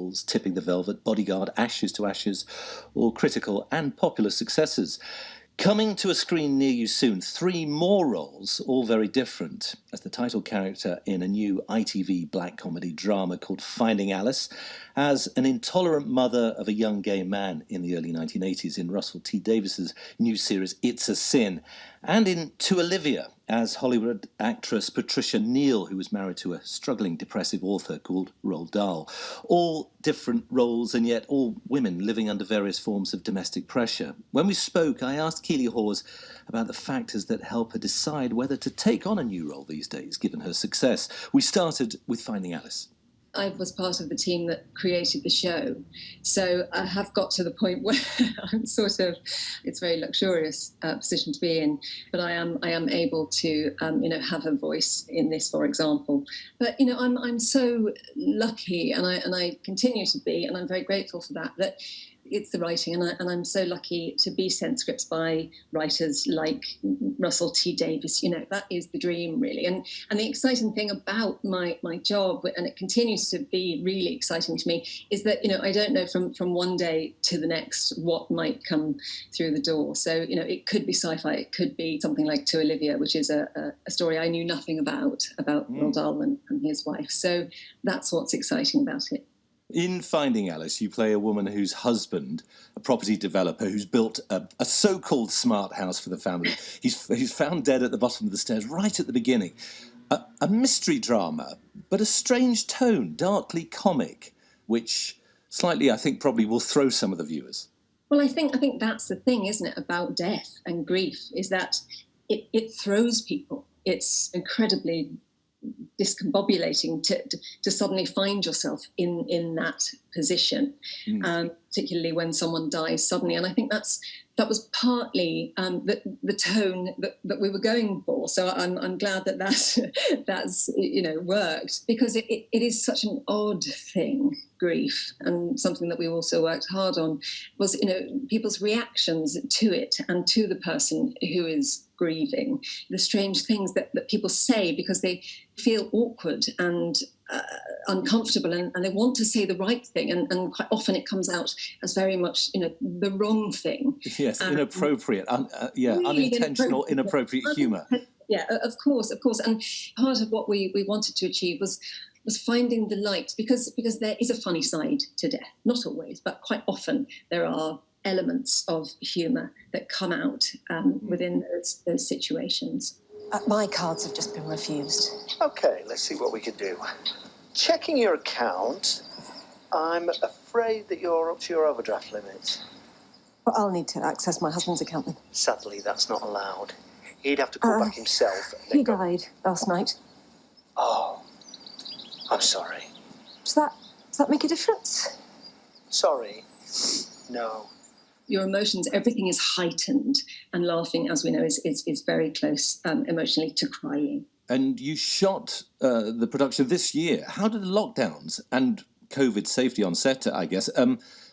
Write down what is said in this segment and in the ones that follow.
Roles, Tipping the Velvet, Bodyguard, Ashes to Ashes, all critical and popular successes. Coming to a screen near you soon, 3 more roles, all very different, as the title character in a new ITV black comedy drama called Finding Alice, as an intolerant mother of a young gay man in the early 1980s in Russell T Davies's new series It's a Sin, and in To Olivia as Hollywood actress Patricia Neal, who was married to a struggling depressive author called Roald Dahl. All different roles, and yet all women living under various forms of domestic pressure. When we spoke, I asked Keeley Hawes about the factors that help her decide whether to take on a new role these days, given her success. We started with Finding Alice. I was part of the team that created the show, so I have got to the point where I'm sort of, it's a very luxurious position to be in, but I am able to have a voice in this, for example. But I'm so lucky, and I continue to be, and I'm very grateful for that it's the writing, and I'm so lucky to be sent scripts by writers like Russell T Davies. That is the dream, really. And the exciting thing about my job, and it continues to be really exciting to me, is that I don't know from one day to the next what might come through the door. So it could be sci-fi, it could be something like To Olivia, which is a story I knew nothing about Roald Dahl and his wife. So that's what's exciting about it. In Finding Alice, you play a woman whose husband, a property developer who's built a so-called smart house for the family, he's found dead at the bottom of the stairs right at the beginning. A mystery drama, but a strange tone, darkly comic, which slightly, I think, probably will throw some of the viewers. Well, I think that's the thing, isn't it, about death and grief, is that it throws people. It's incredibly discombobulating to suddenly find yourself in that position, particularly when someone dies suddenly. And I think that was partly the tone that we were going for. So I'm glad that's worked, because it is such an odd thing, grief, and something that we also worked hard on was people's reactions to it and to the person who is grieving, the strange things that people say because they feel awkward and uncomfortable, and they want to say the right thing, and quite often it comes out as very much the wrong thing. Yes, inappropriate, really unintentional, inappropriate humour. Yeah, of course, and part of what we wanted to achieve was finding the light, because there is a funny side to death. Not always, but quite often there are elements of humour that come out within those situations. My cards have just been refused. OK, let's see what we can do. Checking your account, I'm afraid that you're up to your overdraft limit. Well, I'll need to access my husband's account then. Sadly, that's not allowed. He'd have to call back himself. He died last night. Oh, I'm sorry. Does that make a difference? Sorry. No. Your emotions, everything is heightened, and laughing, as we know, is very close emotionally to crying. And you shot the production this year. How did the lockdowns and COVID safety on set, I guess,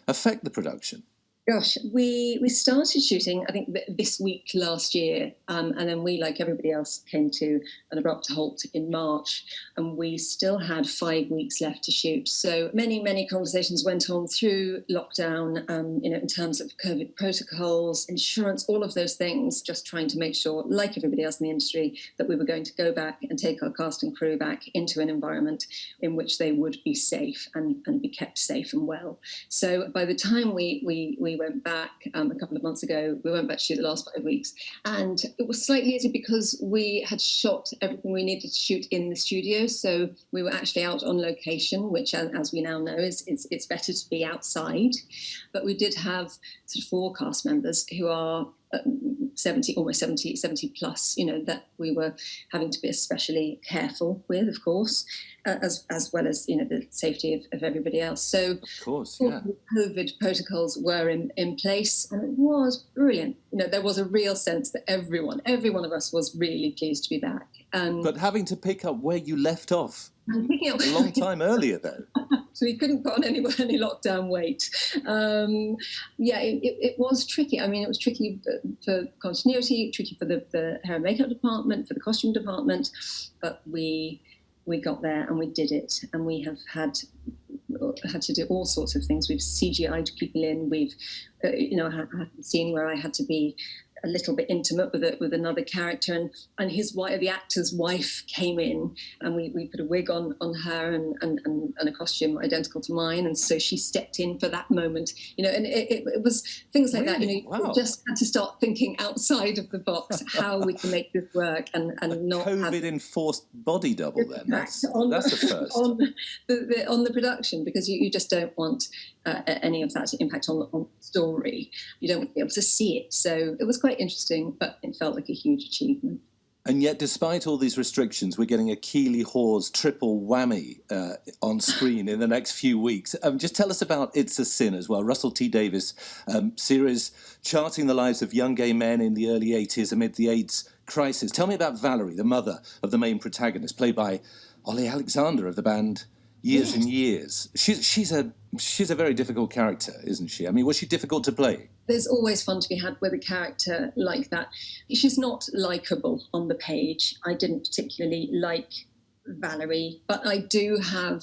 affect the production? Gosh, we started shooting, I think, this week last year, and then we, like everybody else, came to an abrupt halt in March, and we still had 5 weeks left to shoot. So many conversations went on through lockdown, in terms of COVID protocols, insurance, all of those things, just trying to make sure, like everybody else in the industry, that we were going to go back and take our cast and crew back into an environment in which they would be safe and be kept safe and well. So by the time we went back a couple of months ago, we went back to shoot the last 5 weeks, and it was slightly easier because we had shot everything we needed to shoot in the studio, so we were actually out on location, which, as we now know, is it's better to be outside. But we did have sort of 4 cast members who are 70 plus, that we were having to be especially careful with, of course, as well as, the safety of everybody else. So, of course, yeah. COVID protocols were in place, and it was brilliant. There was a real sense that every one of us was really pleased to be back. But having to pick up where you left off picking up a long time earlier, though. So we couldn't put on any lockdown weight. It was tricky. I mean, it was tricky for continuity, tricky for the hair and makeup department, for the costume department, but we got there and we did it. And we have had had to do all sorts of things. We've CGI'd people in. We've, I had a scene where I had to be a little bit intimate with another character, and his wife, the actor's wife, came in, and we put a wig on her and a costume identical to mine, and so she stepped in for that moment, and it was things like that. Wow. You just had to start thinking outside of the box, how we can make this work and not have COVID-enforced body double. Then that's a first on the production, because you just don't want any of that to impact on the story. You don't want to be able to see it. So it was quite interesting, but it felt like a huge achievement. And yet, despite all these restrictions, we're getting a Keeley Hawes triple whammy on screen in the next few weeks. Just tell us about It's a Sin as well. Russell T Davies series charting the lives of young gay men in the early 80s amid the AIDS crisis. Tell me about Valerie, the mother of the main protagonist, played by Ollie Alexander of the band Years and Years. She's a very difficult character, isn't she? I mean, was she difficult to play? There's always fun to be had with a character like that. She's not likeable on the page. I didn't particularly like Valerie, but I do have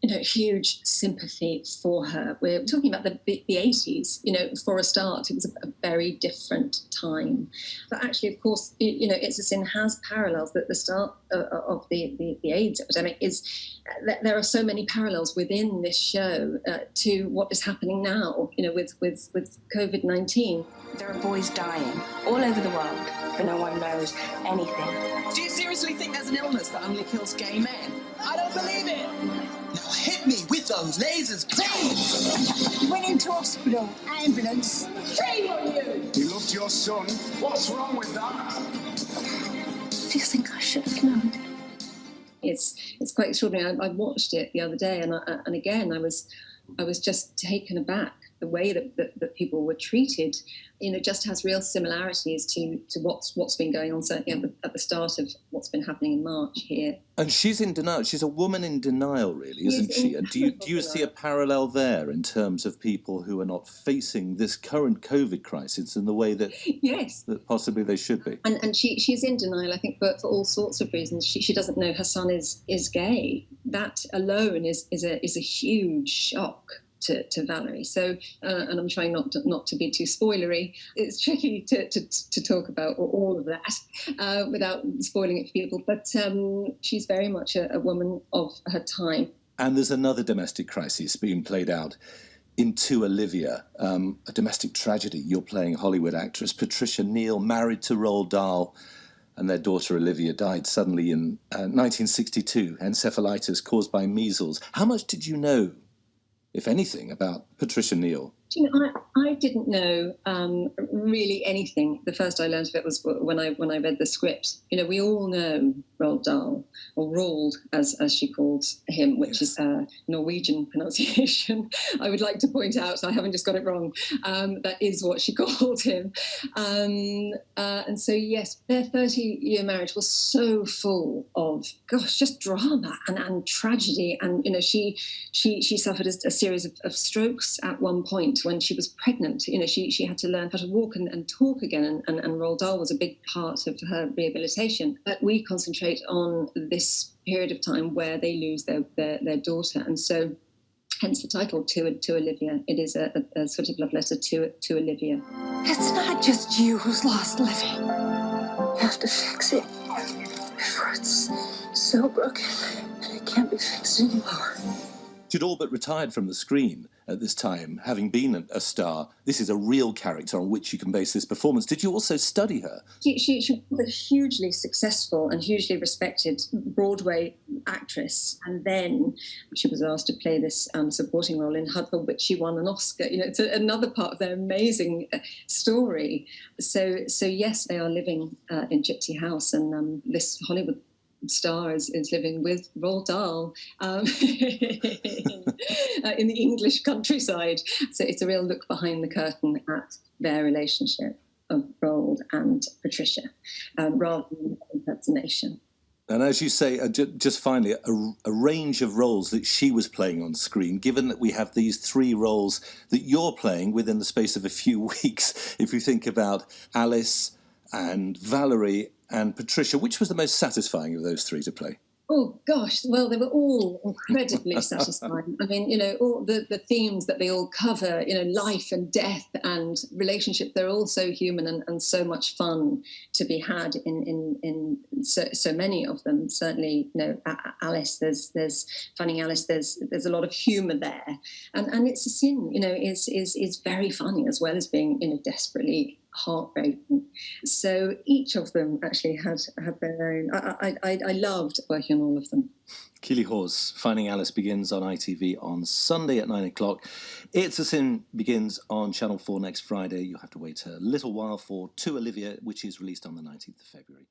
huge sympathy for her. We're talking about the 80s. For a start, it was a very different time. But actually, of course, It's a Sin has parallels. That the start of the AIDS epidemic is there are so many parallels within this show to what is happening now. With COVID-19. There are boys dying all over the world, but no one knows anything. Do you seriously think there's an illness that only kills gay men? I don't believe it! Now hit me with those lasers, please! Went into hospital, ambulance. Shame on you! You loved your son. What's wrong with that? Do you think I should have known? It's quite extraordinary. I watched it the other day, and again I was just taken aback. The way that people were treated, just has real similarities to what's been going on, certainly at the start of what's been happening in March here. And she's in denial. She's a woman in denial, really, isn't she? And do you see a parallel there in terms of people who are not facing this current COVID crisis in the way that yes, that possibly they should be? And she's in denial, I think, but for all sorts of reasons. She doesn't know her son is gay. That alone is a huge shock to Valerie. So, and I'm trying not to be too spoilery. It's tricky to talk about all of that without spoiling it for people. But she's very much a woman of her time. And there's another domestic crisis being played out in To Olivia, a domestic tragedy. You're playing Hollywood actress Patricia Neal, married to Roald Dahl, and their daughter Olivia died suddenly in 1962, encephalitis caused by measles. How much did you know, if anything, about Patricia Neal? I didn't know really anything. The first I learned of it was when I read the script. We all know Roald Dahl, or Roald as she calls him, which is a Norwegian pronunciation. I would like to point out, I haven't just got it wrong. That is what she called him. And so, yes, their 30-year marriage was so full of, just drama and tragedy. And, she suffered a series of strokes at one point when she was pregnant. She had to learn how to walk and talk again, and Roald Dahl was a big part of her rehabilitation. But we concentrate on this period of time where they lose their daughter, and so hence the title To Olivia. It is a sort of love letter to Olivia. It's not just you who's lost Livy. You have to fix it before it's so broken and it can't be fixed anymore. She'd all but retired from the screen at this time, having been a star. This is a real character on which you can base this performance. Did you also study her? She was a hugely successful and hugely respected Broadway actress, and then she was asked to play this supporting role in HUD, for which she won an Oscar. It's another part of their amazing story. So yes, they are living in Gypsy House, and this Hollywood star is living with Roald Dahl in the English countryside. So it's a real look behind the curtain at their relationship of Roald and Patricia, rather than impersonation. And as you say, just finally, a range of roles that she was playing on screen, given that we have these three roles that you're playing within the space of a few weeks. If you think about Alice and Valerie and Patricia, which was the most satisfying of those three to play? Oh gosh, well, they were all incredibly satisfying. I mean, all the themes that they all cover, life and death and relationship, they're all so human and so much fun to be had in so many of them. Certainly, Alice, there's Finding Alice, there's a lot of humour there. And It's a Sin, is very funny as well as being, desperately heartbreaking. So each of them actually had their own. I loved working on all of them. Keeley Hawes, Finding Alice begins on ITV on Sunday at 9 o'clock. It's a Sin begins on Channel 4 next Friday. You'll have to wait a little while for To Olivia, which is released on the 19th of February.